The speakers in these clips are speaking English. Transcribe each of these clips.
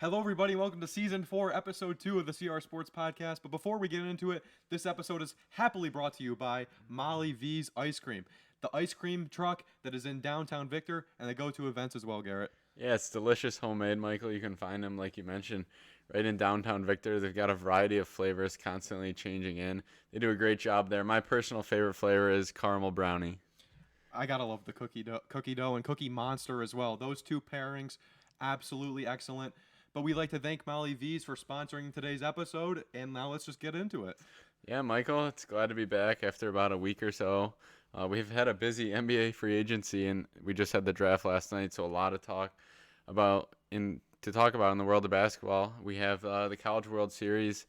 Hello, everybody. Welcome to Season 4, Episode 2 of the CR Sports Podcast. But before we get into it, this episode is happily brought to you by Molly V's Ice Cream, the ice cream truck that is in downtown Victor, and they go to events as well, Garrett. Yeah, it's delicious homemade, Michael. You can find them, like you mentioned, right in downtown Victor. They've got a variety of flavors constantly changing in. They do a great job there. My personal favorite flavor is caramel brownie. I gotta love the cookie dough and Cookie Monster as well. Those two pairings, absolutely excellent. But we'd like to thank Molly V's for sponsoring today's episode, and now let's just get into it. Yeah, Michael, it's glad to be back after about a week or so. We've had a busy NBA free agency, and we just had the draft last night, so a lot of talk to talk about in the world of basketball. We have the College World Series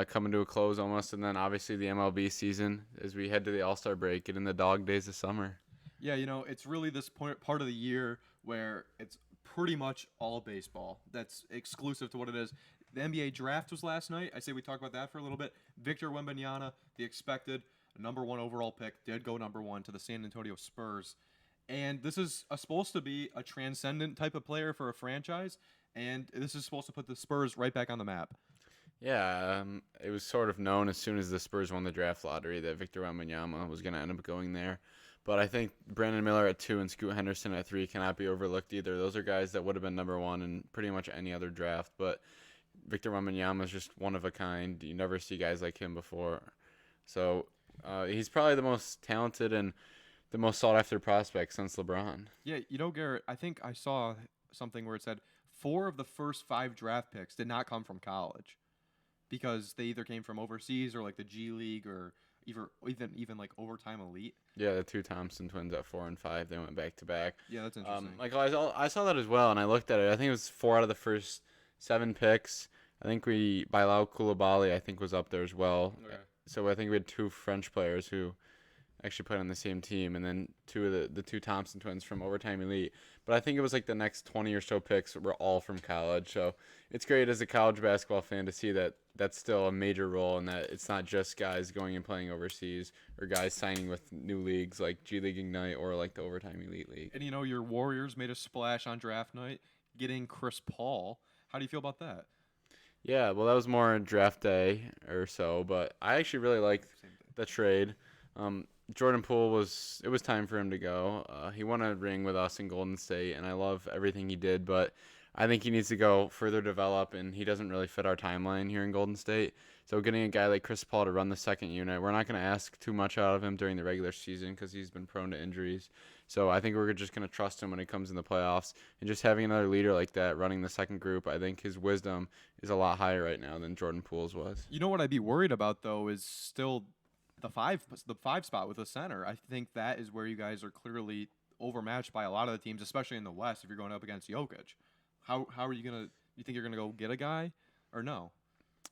coming to a close almost, and then obviously the MLB season as we head to the All-Star break, get in the dog days of summer. Yeah, it's really this part of the year where it's pretty much all baseball. That's exclusive to what it is. The NBA draft was last night. I say we talk about that for a little bit. Victor Wembanyama, the expected number one overall pick, did go number one to the San Antonio Spurs. And this is supposed to be a transcendent type of player for a franchise, and this is supposed to put the Spurs right back on the map. Yeah, it was sort of known as soon as the Spurs won the draft lottery that Victor Wembanyama was going to end up going there. But I think Brandon Miller at 2 and Scoot Henderson at 3 cannot be overlooked either. Those are guys that would have been number 1 in pretty much any other draft. But Victor Wembanyama is just one of a kind. You never see guys like him before. So he's probably the most talented and the most sought after prospect since LeBron. Yeah, Garrett, I think I saw something where it said 4 of the first 5 draft picks did not come from college because they either came from overseas or like the G League or even like overtime elite. Yeah, the two Thompson twins at 4 and 5, they went back to back. Yeah, that's interesting. I saw that as well, and I looked at it. I think it was 4 out of the first 7 picks. I think Bilal Koulibaly, I think, was up there as well. Okay. So I think we had 2 French players who actually played on the same team, and then 2 of the 2 Thompson twins from overtime elite. But I think it was like the next 20 or so picks were all from college. So it's great as a college basketball fan to see that that's still a major role, and that it's not just guys going and playing overseas or guys signing with new leagues like G League Ignite or like the overtime elite league. And your Warriors made a splash on draft night getting Chris Paul. How do you feel about that? Yeah, well, that was more on draft day or so, but I actually really liked the trade. Jordan Poole it was time for him to go. He won a ring with us in Golden State, and I love everything he did, but I think he needs to go further develop, and he doesn't really fit our timeline here in Golden State. So getting a guy like Chris Paul to run the second unit, we're not going to ask too much out of him during the regular season because he's been prone to injuries. So I think we're just going to trust him when it comes in the playoffs. And just having another leader like that running the second group, I think his wisdom is a lot higher right now than Jordan Poole's was. You know what I'd be worried about though is still the five spot with the center. I think that is where you guys are clearly overmatched by a lot of the teams, especially in the West. If you're going up against Jokic, how are you gonna? You think you're gonna go get a guy, or no?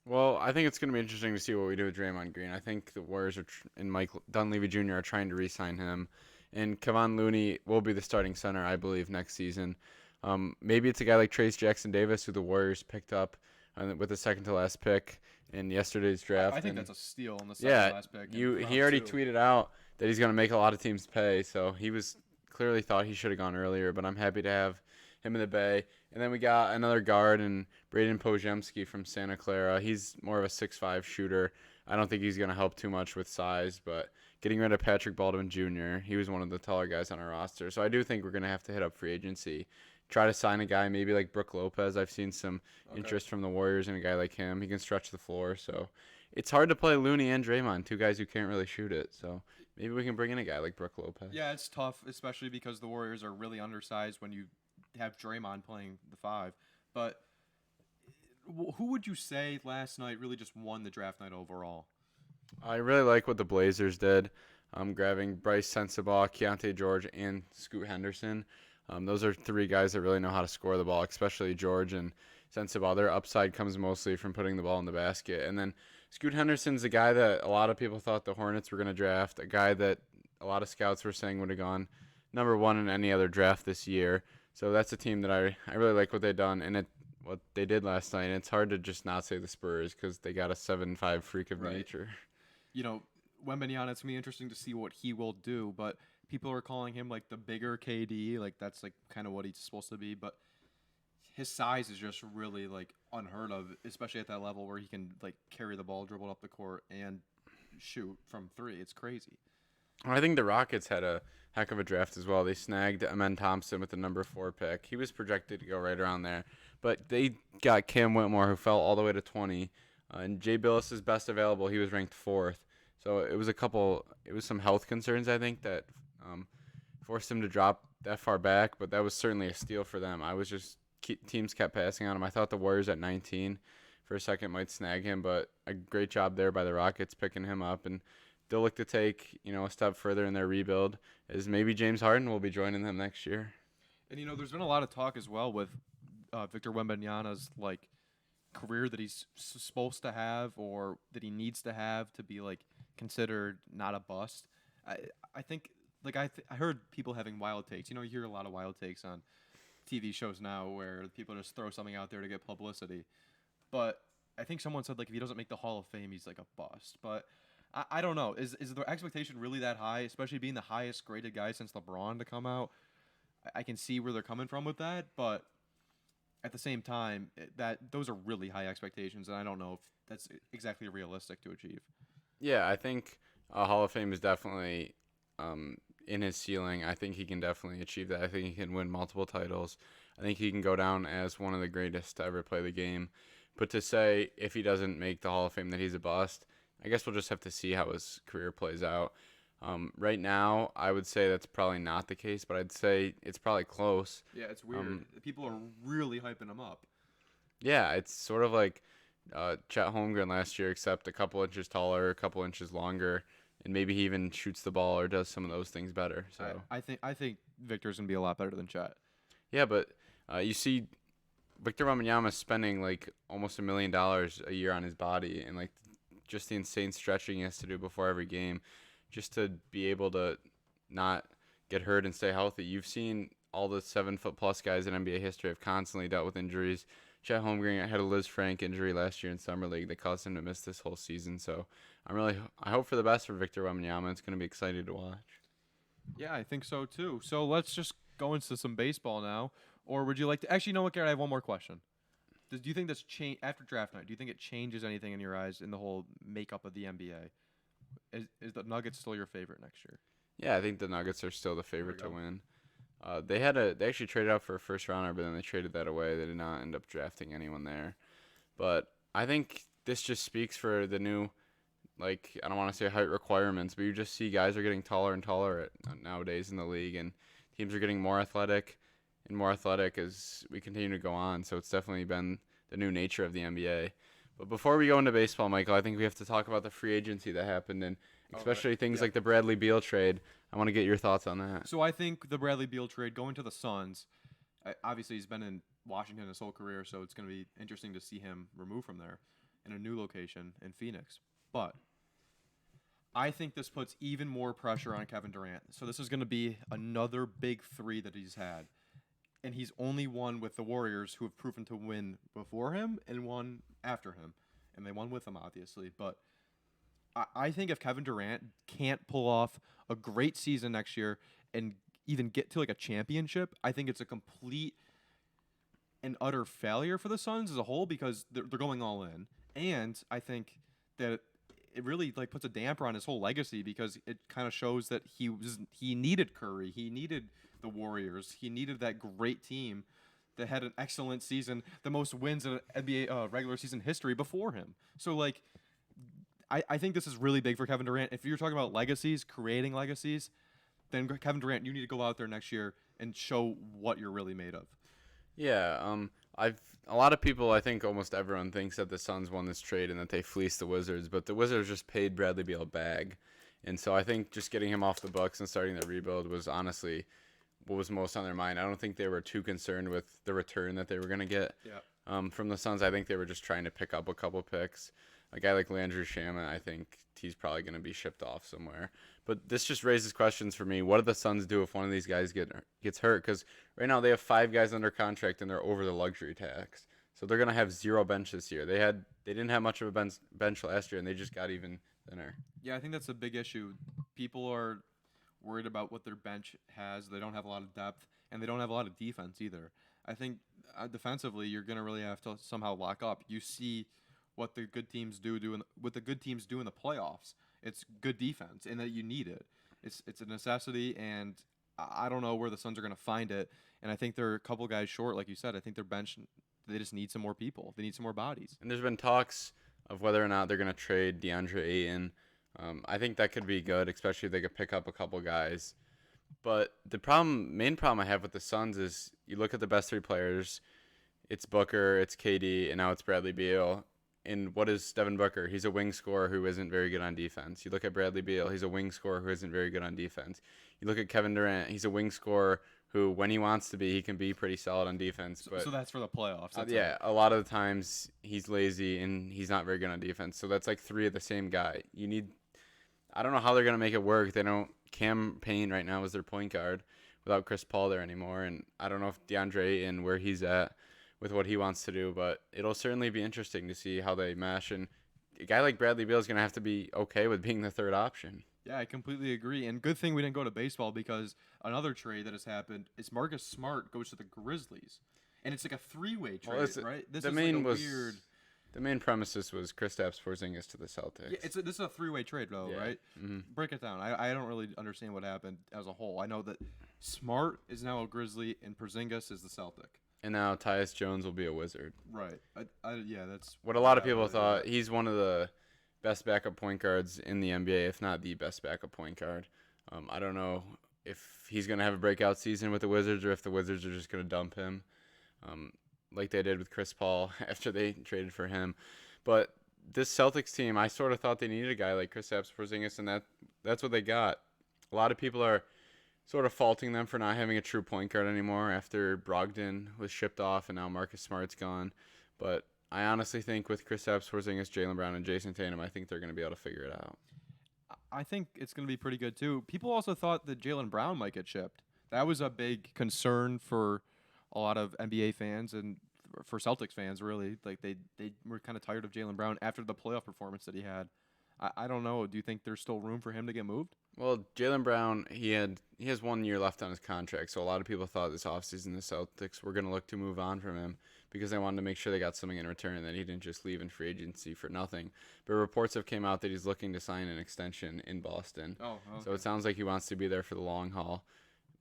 Well, I think it's going to be interesting to see what we do with Draymond Green. I think the Warriors and Mike Dunleavy Jr. are trying to re-sign him, and Kevon Looney will be the starting center, I believe, next season. Maybe it's a guy like Trace Jackson Davis, who the Warriors picked up with the second to last pick in yesterday's draft. I think that's a steal in the second to last pick. He already tweeted out that he's going to make a lot of teams pay, so he was clearly thought he should have gone earlier. But I'm happy to have him in the Bay. And then we got another guard and Braden Pojemski from Santa Clara. He's more of a 6'5" shooter. I don't think he's going to help too much with size, but getting rid of Patrick Baldwin Jr., he was one of the taller guys on our roster. So I do think we're going to have to hit up free agency. Try to sign a guy maybe like Brook Lopez. I've seen some interest from the Warriors in a guy like him. He can stretch the floor. So it's hard to play Looney and Draymond, 2 guys who can't really shoot it. So maybe we can bring in a guy like Brook Lopez. Yeah, it's tough, especially because the Warriors are really undersized when you have Draymond playing the 5. But who would you say last night really just won the draft night overall? I really like what the Blazers did, grabbing Bryce Sensabaugh, Keontae George, and Scoot Henderson. Those are 3 guys that really know how to score the ball, especially George and Sensabaugh. Their upside comes mostly from putting the ball in the basket. And then Scoot Henderson's a guy that a lot of people thought the Hornets were going to draft, a guy that a lot of scouts were saying would have gone number 1 in any other draft this year. So that's a team that I really like what they've done and what they did last night. And it's hard to just not say the Spurs because they got a 7-5 freak of nature. Wembanyama, it's going to be interesting to see what he will do, but people are calling him like the bigger KD, like that's like kind of what he's supposed to be, but his size is just really like unheard of, especially at that level where he can like carry the ball, dribble up the court, and shoot from three. It's crazy. I think the Rockets had a heck of a draft as well. They snagged Amen Thompson with the number 4 pick. He was projected to go right around there, but they got Cam Whitmore, who fell all the way to 20. And Jay Billis is best available. He was ranked 4th. So it was some health concerns, I think, that forced him to drop that far back, but that was certainly a steal for them. Teams kept passing on him. I thought the Warriors at 19 for a second might snag him, but a great job there by the Rockets picking him up, and they'll look to take, a step further in their rebuild, as maybe James Harden will be joining them next year. And there's been a lot of talk as well with Victor Wembanyama's like career that he's supposed to have or that he needs to have to be like considered not a bust. I think like I heard people having wild takes. You hear a lot of wild takes on TV shows now where people just throw something out there to get publicity. But I think someone said like if he doesn't make the Hall of Fame, he's like a bust. But I don't know. Is the expectation really that high, especially being the highest graded guy since LeBron to come out? I can see where they're coming from with that, but at the same time, those are really high expectations, and I don't know if that's exactly realistic to achieve. Yeah, I think Hall of Fame is definitely in his ceiling. I think he can definitely achieve that. I think he can win multiple titles. I think he can go down as one of the greatest to ever play the game. But to say if he doesn't make the Hall of Fame that he's a bust, I guess we'll just have to see how his career plays out. Right now, I would say that's probably not the case, but I'd say it's probably close. Yeah, it's weird. People are really hyping him up. Yeah, it's sort of like Chet Holmgren last year, except a couple inches taller, a couple inches longer, and maybe he even shoots the ball or does some of those things better. So I think Victor's gonna be a lot better than Chet. Yeah, but you see, Victor Wembanyama is spending like almost $1 million a year on his body, and like just the insane stretching he has to do before every game, just to be able to not get hurt and stay healthy. You've seen all the 7-foot-plus guys in NBA history have constantly dealt with injuries. Chet Holmgren had a Liz Frank injury last year in Summer League that caused him to miss this whole season. So I hope for the best for Victor Wembanyama. It's going to be exciting to watch. Yeah, I think so too. So let's just go into some baseball now. Or would you like to? Actually, you know what, Garrett? I have one more question. Do you think this change after draft night? Do you think it changes anything in your eyes in the whole makeup of the NBA? Is the Nuggets still your favorite next year? Yeah, I think the Nuggets are still the favorite to go. win. They actually traded out for a first rounder, but then they traded that away. They did not end up drafting anyone there. But I think this just speaks for the new, like, I don't want to say height requirements, but you just see guys are getting taller and taller nowadays in the league, and teams are getting more athletic and more athletic as we continue to go on. So it's definitely been the new nature of the NBA. But before we go into baseball, Michael, I think we have to talk about the free agency that happened, and especially things like the Bradley Beal trade. I want to get your thoughts on that. So I think the Bradley Beal trade going to the Suns, obviously he's been in Washington his whole career, so it's going to be interesting to see him removed from there in a new location in Phoenix. But I think this puts even more pressure on Kevin Durant. So this is going to be another big three that he's had. And he's only won with the Warriors, who have proven to win before him and won after him. And they won with him, obviously. But I think if Kevin Durant can't pull off a great season next year and even get to like a championship, I think it's a complete and utter failure for the Suns as a whole because they're going all in. And I think that it really like puts a damper on his whole legacy because it kind of shows that he needed Curry, he needed the Warriors, he needed that great team that had an excellent season, the most wins in NBA regular season history before him. So like, I think this is really big for Kevin Durant. If you're talking about legacies, creating legacies, then Kevin Durant, you need to go out there next year and show what you're really made of. Yeah, a lot of people, I think almost everyone thinks that the Suns won this trade and that they fleeced the Wizards, but the Wizards just paid Bradley Beal a bag. And so I think just getting him off the Bucks and starting the rebuild was honestly what was most on their mind. I don't think they were too concerned with the return that they were going to get from the Suns. I think they were just trying to pick up a couple picks. A guy like Landry Shamet, I think he's probably going to be shipped off somewhere. But this just raises questions for me. What do the Suns do if one of these guys gets hurt? Because right now they have 5 guys under contract and they're over the luxury tax. So they're going to have 0 bench this year. They didn't have much of a bench last year, and they just got even thinner. Yeah, I think that's a big issue. People are worried about what their bench has. They don't have a lot of depth, and they don't have a lot of defense either. I think defensively, you're gonna really have to somehow lock up. You see what the good teams what the good teams do in the playoffs. It's good defense, and that you need it. It's a necessity, and I don't know where the Suns are gonna find it. And I think they're a couple guys short, like you said. I think their bench, they just need some more people. They need some more bodies. And there's been talks of whether or not they're going to trade DeAndre Ayton. I think that could be good, especially if they could pick up a couple guys. But the main problem I have with the Suns is you look at the best three players. It's Booker, it's KD, and now it's Bradley Beal. And what is Devin Booker? He's a wing scorer who isn't very good on defense. You look at Bradley Beal, he's a wing scorer who isn't very good on defense. You look at Kevin Durant, he's a wing scorer who, when he wants to be, he can be pretty solid on defense. But So that's for the playoffs. That's yeah, a lot of the times he's lazy and he's not very good on defense. So that's like three of the same guy. I don't know how they're gonna make it work. They don't. Cam Payne right now is their point guard without Chris Paul there anymore, and I don't know if DeAndre and where he's at with what he wants to do, but it'll certainly be interesting to see how they mesh. And a guy like Bradley Beal is gonna have to be okay with being the third option. Yeah, I completely agree. And good thing we didn't go to baseball, because another trade that has happened is Marcus Smart goes to the Grizzlies. And it's like a three-way trade, Well, right? This the is main like a weird. The main premises was Kristaps Porzingis to the Celtics. Yeah, this is a three-way trade, though, Yeah. right? Mhm. Break it down. I don't really understand what happened as a whole. I know that Smart is now a Grizzly and Porzingis is the Celtic. And now Tyus Jones will be a Wizard. Right. Yeah, that's What a lot of yeah, people really thought, weird. he's one of the best backup point guards in the NBA, if not the best backup point guard. I don't know if he's going to have a breakout season with the Wizards or if the Wizards are just going to dump him, like they did with Chris Paul after they traded for him. But this Celtics team, I sort of thought they needed a guy like Kristaps Porzingis, and that's what they got. A lot of people are sort of faulting them for not having a true point guard anymore after Brogdon was shipped off and now Marcus Smart's gone. But I honestly think with Kristaps Porzingis, Jaylen Brown, and Jason Tatum, I think they're going to be able to figure it out. I think it's going to be pretty good, too. People also thought that Jaylen Brown might get shipped. That was a big concern for a lot of NBA fans and for Celtics fans, really. Like, they were kind of tired of Jaylen Brown after the playoff performance that he had. I don't know. Do you think there's still room for him to get moved? Well, Jaylen Brown, he has 1 year left on his contract, so a lot of people thought this offseason the Celtics were going to look to move on from him because they wanted to make sure they got something in return, and that he didn't just leave in free agency for nothing. But reports have came out that he's looking to sign an extension in Boston. Oh, okay. So it sounds like he wants to be there for the long haul,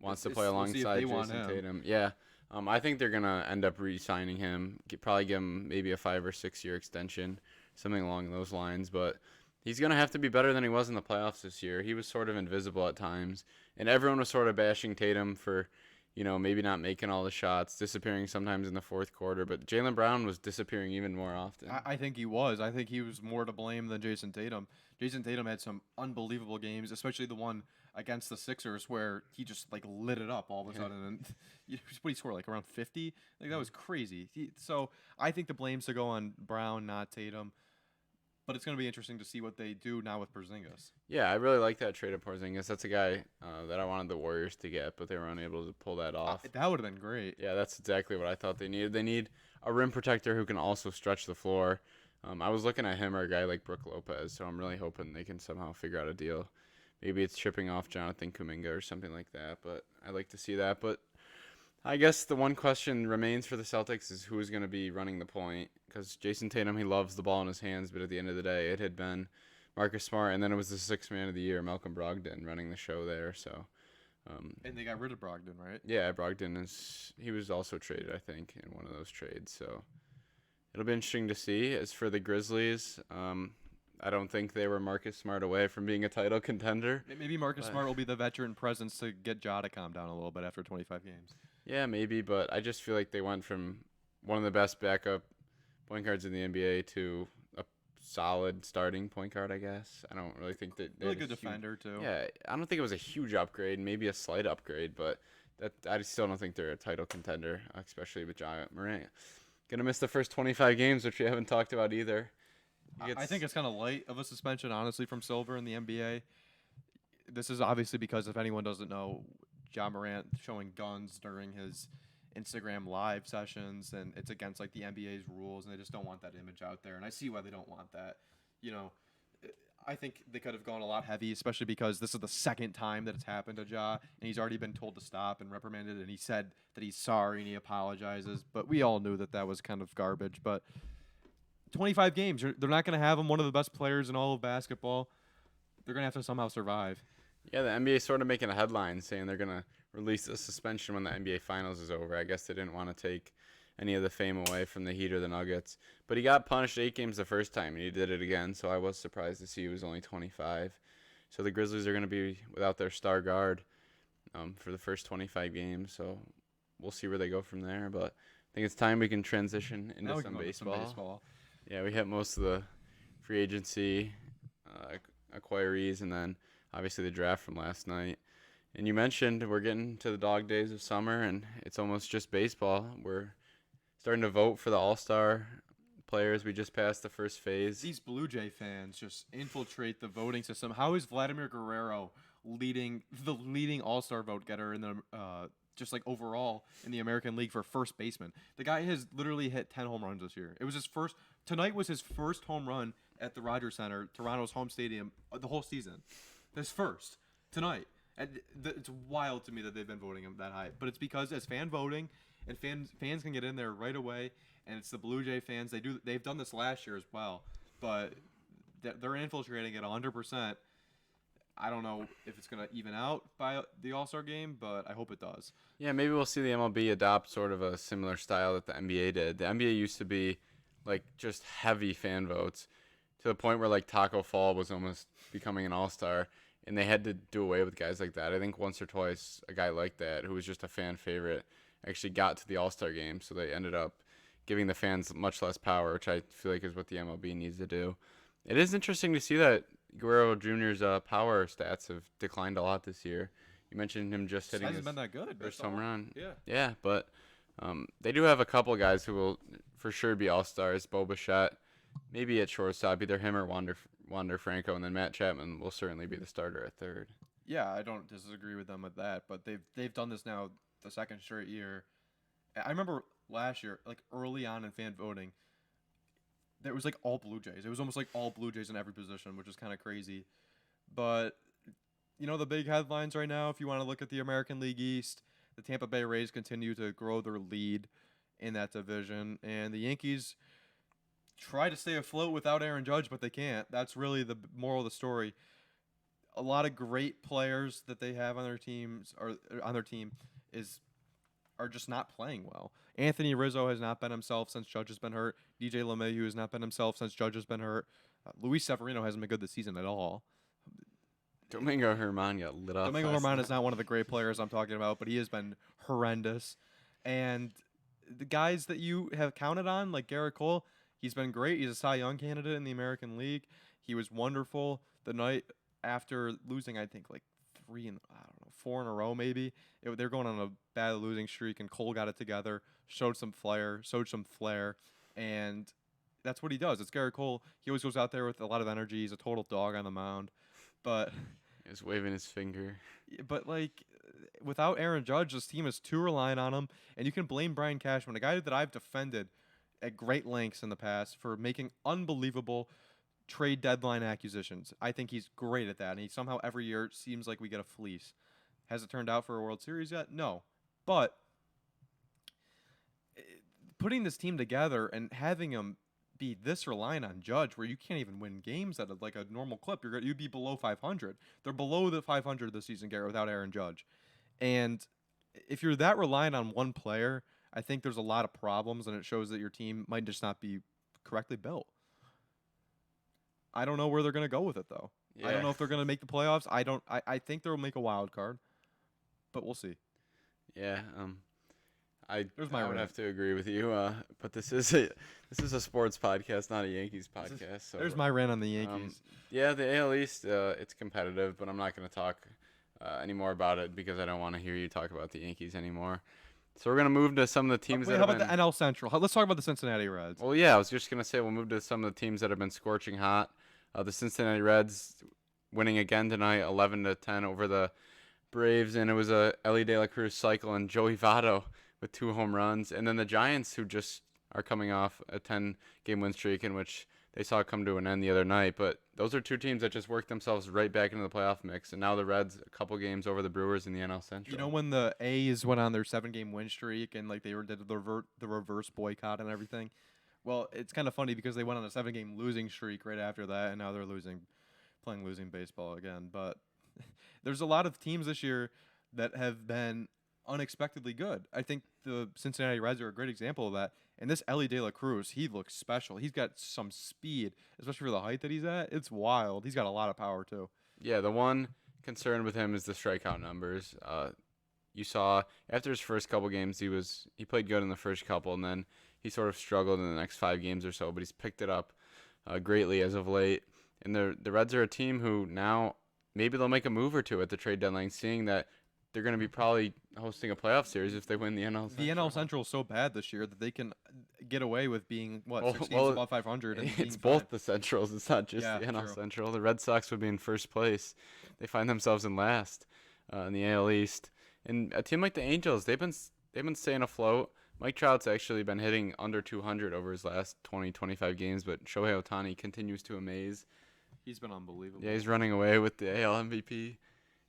wants to It's- play we'll see if alongside they want Jason him. Tatum. Yeah. I think they're going to end up re-signing him, probably give him maybe a 5 or 6 year extension, something along those lines. But he's going to have to be better than he was in the playoffs this year. He was sort of invisible at times, and everyone was sort of bashing Tatum for, maybe not making all the shots, disappearing sometimes in the fourth quarter. But Jaylen Brown was disappearing even more often. I think he was. I think he was more to blame than Jason Tatum. Jason Tatum had some unbelievable games, especially the one against the Sixers where he just like lit it up all of a sudden. And what he scored, like around 50? Like that was crazy. So I think the blame's to go on Brown, not Tatum. But it's going to be interesting to see what they do now with Porzingis. Yeah, I really like that trade of Porzingis. That's a guy that I wanted the Warriors to get, but they were unable to pull that off. That would have been great. Yeah, that's exactly what I thought they needed. They need a rim protector who can also stretch the floor. I was looking at him or a guy like Brook Lopez, so I'm really hoping they can somehow figure out a deal. Maybe it's shipping off Jonathan Kuminga or something like that, but I'd like to see that. But I guess the one question remains for the Celtics is who is going to be running the point, because Jason Tatum, he loves the ball in his hands, but at the end of the day, it had been Marcus Smart, and then it was the sixth man of the year, Malcolm Brogdon, running the show there. So, And they got rid of Brogdon, right? yeah, Brogdon he was also traded, I think, in one of those trades. So it'll be interesting to see. As for the Grizzlies, I don't think they were Marcus Smart away from being a title contender. Maybe Marcus But- Smart will be the veteran presence to get Ja to calm down a little bit after 25 games. Yeah, maybe, but I just feel like they went from one of the best backup point guards in the NBA to a solid starting point guard, I guess. I don't really think that they Really had good a huge- defender, too. Yeah, I don't think it was a huge upgrade, maybe a slight upgrade, but I still don't think they're a title contender, especially with Ja Morant. Gonna miss the first 25 games, which we haven't talked about either. I think it's kind of light of a suspension, honestly, from Silver in the NBA. This is obviously because, if anyone doesn't know, Ja Morant showing guns during his Instagram live sessions, and it's against like the NBA's rules, and they just don't want that image out there. And I see why they don't want that. You know, I think they could have gone a lot heavy, especially because this is the second time that it's happened to Ja, and he's already been told to stop and reprimanded, and he said that he's sorry and he apologizes. But we all knew that that was kind of garbage. But 25 games, they're not going to have him one of the best players in all of basketball. They're going to have to somehow survive. Yeah, the NBA is sort of making a headline saying they're going to release a suspension when the NBA Finals is over. I guess they didn't want to take any of the fame away from the Heat or the Nuggets. But he got punished 8 games the first time, and he did it again, so I was surprised to see he was only 25. So the Grizzlies are going to be without their star guard for the first 25 games, so we'll see where they go from there. But I think it's time we can transition into Now we some can go to some baseball. baseball. Yeah, we hit most of the free agency acquirees, and then obviously the draft from last night. And you mentioned we're getting to the dog days of summer, and it's almost just baseball. We're starting to vote for the All-Star players. We just passed the first phase. These Blue Jay fans just infiltrate the voting system. How is Vladimir Guerrero leading All-Star vote getter in the just like overall in the American League for first baseman? The guy has literally hit 10 home runs this year. It was his first. Tonight was his first home run at the Rogers Center, Toronto's home stadium, the whole season. His first tonight. And it's wild to me that they've been voting him that high, but it's because as fan voting and fans can get in there right away, and it's the Blue Jay fans. They've done this last year as well, but they're infiltrating it 100%. I don't know if it's gonna even out by the All-Star game, but I hope it does. Yeah, maybe we'll see the MLB adopt sort of a similar style that the NBA did. The NBA used to be like just heavy fan votes to the point where like Taco Fall was almost becoming an all-star, and they had to do away with guys like that. I think once or twice a guy like that who was just a fan favorite actually got to the All-Star game, so they ended up giving the fans much less power, which I feel like is what the MLB needs to do. It is interesting to see that Guerrero Jr.'s power stats have declined a lot this year. You mentioned him just hitting Hasn't his been that good. first home run. Yeah. Yeah, but they do have a couple guys who will for sure be all-stars. Bo Bichette, maybe at shortstop, either him or Wander Franco, and then Matt Chapman will certainly be the starter at third. Yeah, I don't disagree with them with that, but they've done this now the second straight year. I remember last year, like early on in fan voting, there was like all Blue Jays. It was almost like all Blue Jays in every position, which is kind of crazy. But you know the big headlines right now, if you want to look at the American League East, the Tampa Bay Rays continue to grow their lead in that division, and the Yankees try to stay afloat without Aaron Judge, but they can't. That's really the moral of the story. A lot of great players that they have on their teams are just not playing well. Anthony Rizzo has not been himself since Judge has been hurt. DJ LeMahieu has not been himself since Judge has been hurt. Luis Severino hasn't been good this season at all. Domingo Germán got lit up. Domingo last Germán night. is not one of the great players I'm talking about, but he has been horrendous. And the guys that you have counted on, like Garrett Cole, he's been great. He's a Cy Young candidate in the American League. He was wonderful the night after losing, I think, like 4 in a row maybe. They're going on a bad losing streak, and Cole got it together, showed some flair, and that's what he does. It's Garrett Cole. He always goes out there with a lot of energy. He's a total dog on the mound. But He's waving his finger. like without Aaron Judge, this team is too reliant on him, and you can blame Brian Cashman, a guy that I've defended at great lengths in the past for making unbelievable trade deadline acquisitions. I think he's great at that, and he somehow every year it seems like we get a fleece. Has it turned out for a World Series yet? No. But putting this team together and having them be this reliant on Judge, where you can't even win games at like a normal clip, you'd be below 500. They're below the 500 this season, Garrett, without Aaron Judge. And if you're that reliant on one player, I think there's a lot of problems, and it shows that your team might just not be correctly built. I don't know where they're going to go with it, though. I don't know if they're going to make the playoffs. I think they'll make a wild card, but we'll see. Yeah. I There's my would rant. have to agree with you. But this is a sports podcast, not a Yankees podcast. So There's my rant on the Yankees. yeah, the AL East, it's competitive, but I'm not going to talk anymore about it because I don't want to hear you talk about the Yankees anymore. So we're going to move to some of the teams Wait, that how have about been... the NL Central? Let's talk about the Cincinnati Reds. Well, yeah, I was just going to say we'll move to some of the teams that have been scorching hot. The Cincinnati Reds winning again tonight, 11-10 over the Braves, and it was a Ellie De La Cruz cycle and Joey Votto with 2 home runs. And then the Giants, who just are coming off a 10-game win streak in which they saw it come to an end the other night. But those are two teams that just worked themselves right back into the playoff mix. And now the Reds a couple games over the Brewers in the NL Central. You know when the A's went on their 7-game win streak and like did the reverse boycott and everything? Well, it's kind of funny because they went on a 7-game losing streak right after that, and now they're playing losing baseball again. But there's a lot of teams this year that have been unexpectedly good. I think the Cincinnati Reds are a great example of that. And this Ellie De La Cruz, he looks special. He's got some speed, especially for the height that he's at. It's wild. He's got a lot of power too. Yeah, the one concern with him is the strikeout numbers. You saw after his first couple games, he played good in the first couple, and then he sort of struggled in the next 5 games or so. But he's picked it up greatly as of late. And the Reds are a team who now maybe they'll make a move or two at the trade deadline, seeing that they're going to be probably hosting a playoff series if they win the NL Central. The NL Central is so bad this year that they can get away with being 6 games above 500. And it's both the Centrals. It's not just the NL true. Central. The Red Sox would be in first place. They find themselves in last in the AL East. And a team like the Angels, they've been staying afloat. Mike Trout's actually been hitting under 200 over his last 20, 25 games, but Shohei Ohtani continues to amaze. He's been unbelievable. Yeah, he's running away with the AL MVP.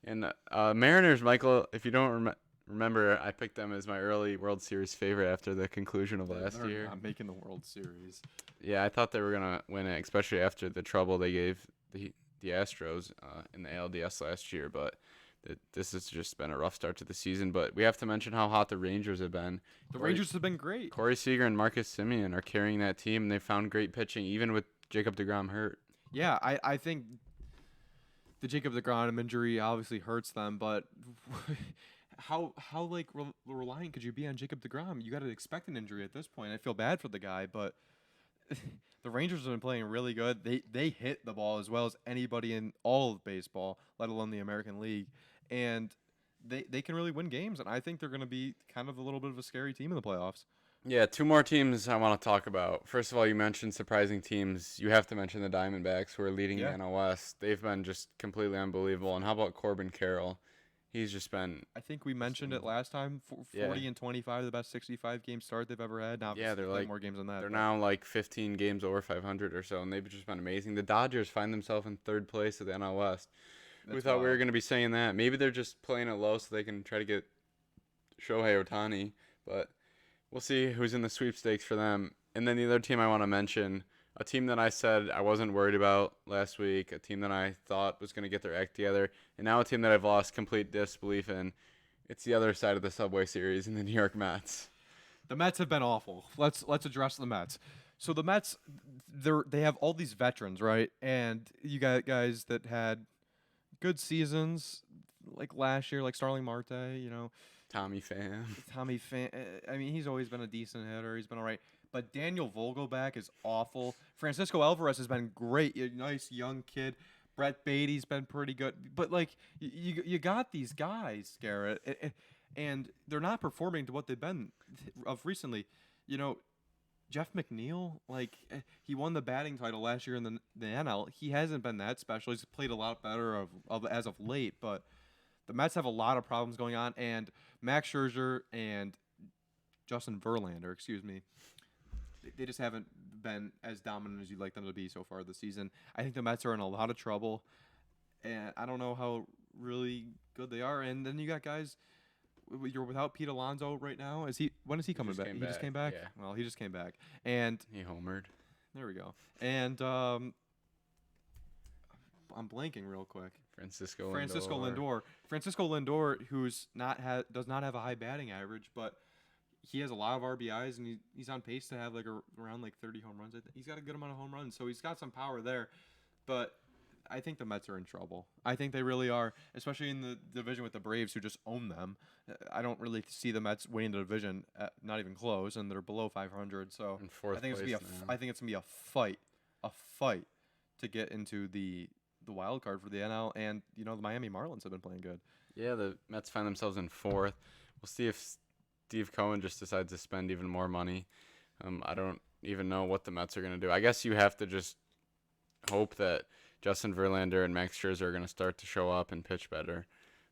And Mariners, Michael, if you don't remember, I picked them as my early World Series favorite after the conclusion of last They're year. not making the World Series. Yeah, I thought they were going to win it, especially after the trouble they gave the Astros in the ALDS last year. But this has just been a rough start to the season. But we have to mention how hot the Rangers have been. The Rangers have been great. Corey Seager and Marcus Semien are carrying that team, and they found great pitching, even with Jacob deGrom hurt. Yeah, I think the Jacob deGrom injury obviously hurts them, but how reliant could you be on Jacob deGrom? You got to expect an injury at this point. I feel bad for the guy, but the Rangers have been playing really good. They hit the ball as well as anybody in all of baseball, let alone the American League, and they can really win games. And I think they're going to be kind of a little bit of a scary team in the playoffs. Yeah, 2 more teams I want to talk about. First of all, you mentioned surprising teams. You have to mention the Diamondbacks, who are leading the NL West. They've been just completely unbelievable. And how about Corbin Carroll? He's just been. I think we mentioned it last time. 40 and 25, the best 65-game start they've ever had. Now, yeah, they're like more games than that. They're now like 15 games over 500 or so, and they've just been amazing. The Dodgers find themselves in 3rd place of the NL West. We thought we were going to be saying that. Maybe they're just playing it low so they can try to get Shohei Ohtani, but. We'll see who's in the sweepstakes for them. And then the other team I want to mention, a team that I said I wasn't worried about last week, a team that I thought was going to get their act together, and now a team that I've lost complete disbelief in. It's the other side of the Subway Series in the New York Mets. The Mets have been awful. Let's address the Mets. So the Mets, they have all these veterans, right? And you got guys that had good seasons, like last year, like Starling Marte, Tommy Pham. I mean, he's always been a decent hitter. He's been all right. But Daniel Vogelback is awful. Francisco Alvarez has been great. A nice young kid. Brett Beatty's been pretty good. But, like, you got these guys, Garrett, and they're not performing to what they've been of recently. Jeff McNeil, he won the batting title last year in the NL. He hasn't been that special. He's played a lot better as of late, but the Mets have a lot of problems going on, and Max Scherzer and Justin Verlander, they just haven't been as dominant as you'd like them to be so far this season. I think the Mets are in a lot of trouble, and I don't know how really good they are. And then you got guys, you're without Pete Alonso right now. When is he coming back? He just came back? Yeah. Well, he just came back. And he homered. There we go. And I'm blanking real quick. Francisco Lindor. Francisco Lindor, who's does not have a high batting average, but he has a lot of RBIs, and he's on pace to have around 30 home runs. He's got a good amount of home runs, so he's got some power there. But I think the Mets are in trouble. I think they really are, especially in the division with the Braves, who just own them. I don't really see the Mets winning the division, not even close, and they're below 500. So I think it's gonna be a fight to get into the wild card for the NL, and the Miami Marlins have been playing good. Yeah, the Mets find themselves in 4th. We'll see if Steve Cohen just decides to spend even more money. I don't even know what the Mets are going to do. I guess you have to just hope that Justin Verlander and Max Scherzer are going to start to show up and pitch better.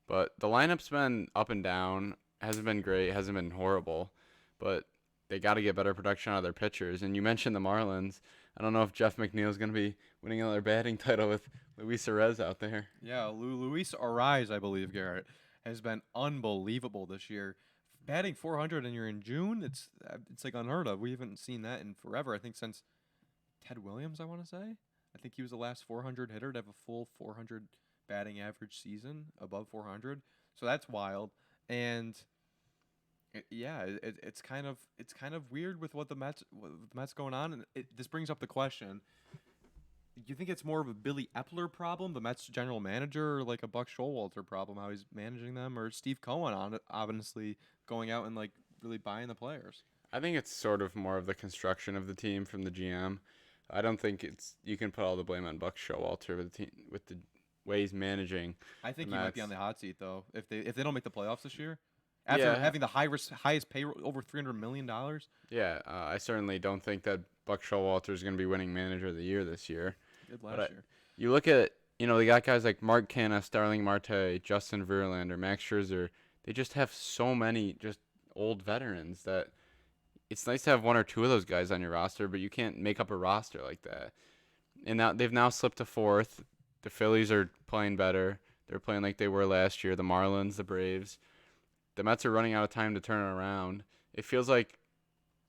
But the lineup's been up and down. Hasn't been great. Hasn't been horrible. But they got to get better production out of their pitchers. And you mentioned the Marlins. I don't know if Jeff McNeil is going to be winning another batting title with Luis Arez out there. Yeah, Luis Ariz, I believe, Garrett, has been unbelievable this year. Batting 400 and you're in June, it's like unheard of. We haven't seen that in forever. I think since Ted Williams, I want to say. I think he was the last 400 hitter to have a full 400 batting average season, above 400. So that's wild. And it's kind of weird with what the Mets going on, and this brings up the question: do you think it's more of a Billy Epler problem, the Mets general manager, or like a Buck Showalter problem, how he's managing them, or Steve Cohen on it, obviously going out and like really buying the players? I think it's sort of more of the construction of the team from the GM. I don't think you can put all the blame on Buck Showalter with the way he's managing. I think the he might be Mets. on the hot seat though if they don't make the playoffs this year. After Yeah. having the highest payroll over $300 million. Yeah, I certainly don't think that Buck Showalter is going to be winning Manager of the Year this year. Good But last year. You look at, they got guys like Mark Canha, Starling Marte, Justin Verlander, Max Scherzer. They just have so many just old veterans that it's nice to have one or two of those guys on your roster, but you can't make up a roster like that. And now they've now slipped to fourth. The Phillies are playing better. They're playing like they were last year. The Marlins, the Braves. The Mets are running out of time to turn it around. It feels like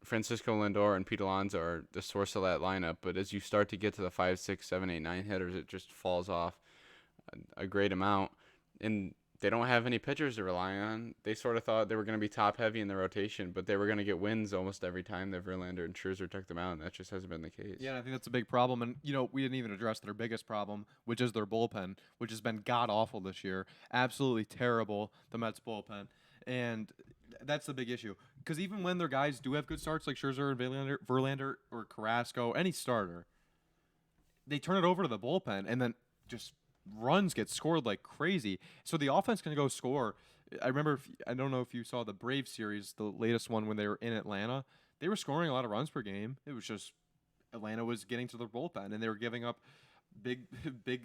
Francisco Lindor and Pete Alonso are the source of that lineup, but as you start to get to the 5, 6, 7, 8, 9 hitters, it just falls off a great amount. And they don't have any pitchers to rely on. They sort of thought they were going to be top heavy in the rotation, but they were going to get wins almost every time that Verlander and Scherzer took them out, and that just hasn't been the case. Yeah, I think that's a big problem. And, we didn't even address their biggest problem, which is their bullpen, which has been god awful this year. Absolutely terrible, the Mets bullpen. And that's the big issue. Because even when their guys do have good starts, like Scherzer and Verlander or Carrasco, any starter, they turn it over to the bullpen and then just runs get scored like crazy. So the offense can go score. I don't know if you saw the Braves series, the latest one when they were in Atlanta. They were scoring a lot of runs per game. It was just Atlanta was getting to their bullpen and they were giving up big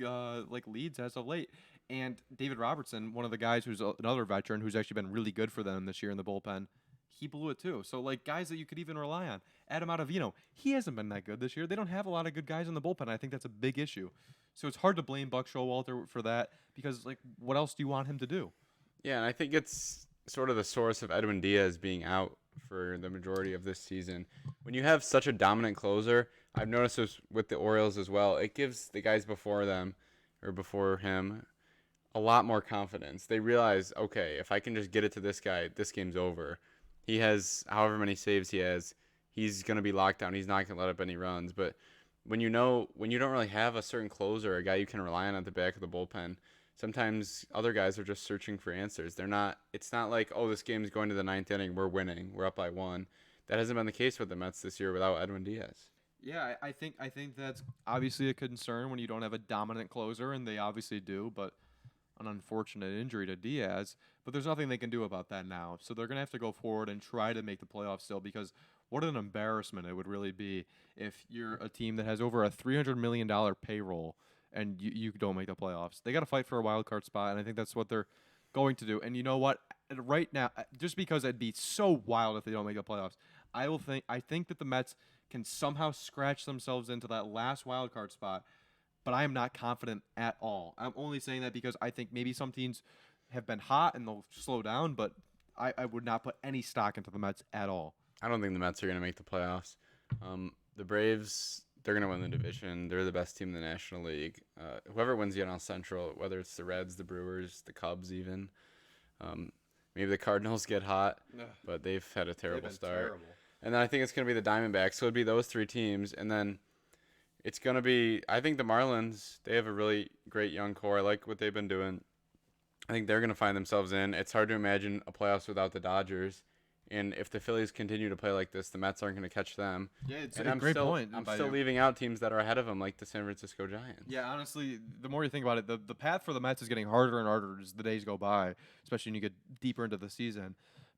like leads as of late. And David Robertson, one of the guys who's another veteran who's actually been really good for them this year in the bullpen, he blew it too. So like guys that you could even rely on. Adam Ottavino, he hasn't been that good this year. They don't have a lot of good guys in the bullpen. I think that's a big issue. So it's hard to blame Buck Showalter for that because like what else do you want him to do? Yeah, and I think it's sort of the source of Edwin Diaz being out for the majority of this season. When you have such a dominant closer, I've noticed this with the Orioles as well. It gives the guys before them or before him a lot more confidence. They realize, okay, if I can just get it to this guy, this game's over. He has however many saves he has, he's going to be locked down. He's not going to let up any runs. But when you don't really have a certain closer, a guy you can rely on at the back of the bullpen, sometimes other guys are just searching for answers. It's not like, oh, this game's going to the ninth inning, we're winning, we're up by one. That hasn't been the case with the Mets this year without Edwin Diaz. Yeah, I think that's obviously a concern when you don't have a dominant closer, and they obviously do, but an unfortunate injury to Diaz. But there's nothing they can do about that now. So they're going to have to go forward and try to make the playoffs still because what an embarrassment it would really be if you're a team that has over a $300 million payroll and you don't make the playoffs. They got to fight for a wild card spot, and I think that's what they're going to do. And you know what? Right now, just because it'd be so wild if they don't make the playoffs, I think that the Mets can somehow scratch themselves into that last wild card spot, but I am not confident at all. I'm only saying that because I think maybe some teams have been hot and they'll slow down, but I would not put any stock into the Mets at all. I don't think the Mets are going to make the playoffs. The Braves, they're going to win the division. They're the best team in the National League. Whoever wins the NL Central, whether it's the Reds, the Brewers, the Cubs even. Maybe the Cardinals get hot, but they've had a terrible start. Terrible. And then I think it's going to be the Diamondbacks. So it'd be those three teams. And then it's going to be, I think the Marlins, they have a really great young core. I like what they've been doing. I think they're going to find themselves in. It's hard to imagine a playoffs without the Dodgers. And if the Phillies continue to play like this, the Mets aren't going to catch them. Yeah, it's And a great point. I'm by still you. leaving out teams that are ahead of them, like the San Francisco Giants. Yeah, honestly, the more you think about it, the path for the Mets is getting harder and harder as the days go by, especially when you get deeper into the season.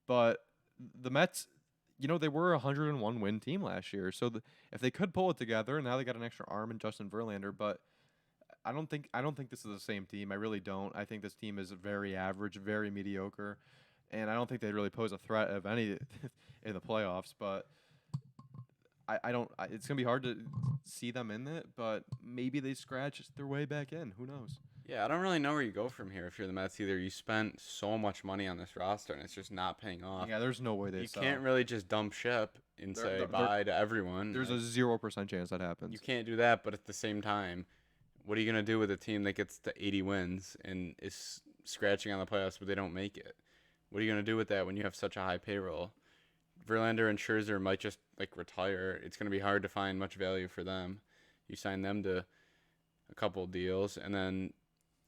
But the Mets, they were a 101 win team last year. So if they could pull it together, now they got an extra arm in Justin Verlander. But I don't think this is the same team. I really don't. I think this team is very average, very mediocre. and I don't think they really pose a threat of any in the playoffs. But I don't. It's gonna be hard to see them in it, but maybe they scratch their way back in. Who knows? Yeah, I don't really know where you go from here if you're the Mets either. You spent so much money on this roster and it's just not paying off. Yeah, there's no way they You sell. can't really just dump ship and There- say there- bye to everyone. There's a 0% chance that happens. You can't do that, but at the same time, what are you going to do with a team that gets to 80 wins and is scratching on the playoffs but they don't make it? What are you going to do with that when you have such a high payroll? Verlander and Scherzer might just retire. It's going to be hard to find much value for them. You sign them to a couple deals, and then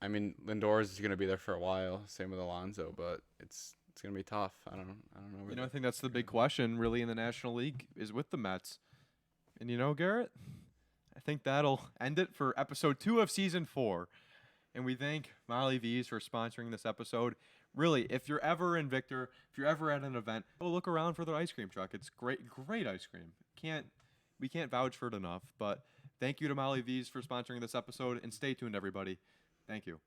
Lindor is going to be there for a while. Same with Alonso, but it's going to be tough. I don't know. I think that's the big question really in the National League is with the Mets. And Garrett, I think that'll end it for episode 2 of season 4. And we thank Molly V's for sponsoring this episode. Really, if you're ever in Victor, if you're ever at an event, go look around for their ice cream truck. It's great ice cream. We can't vouch for it enough. But thank you to Molly V's for sponsoring this episode, and stay tuned, everybody. Thank you.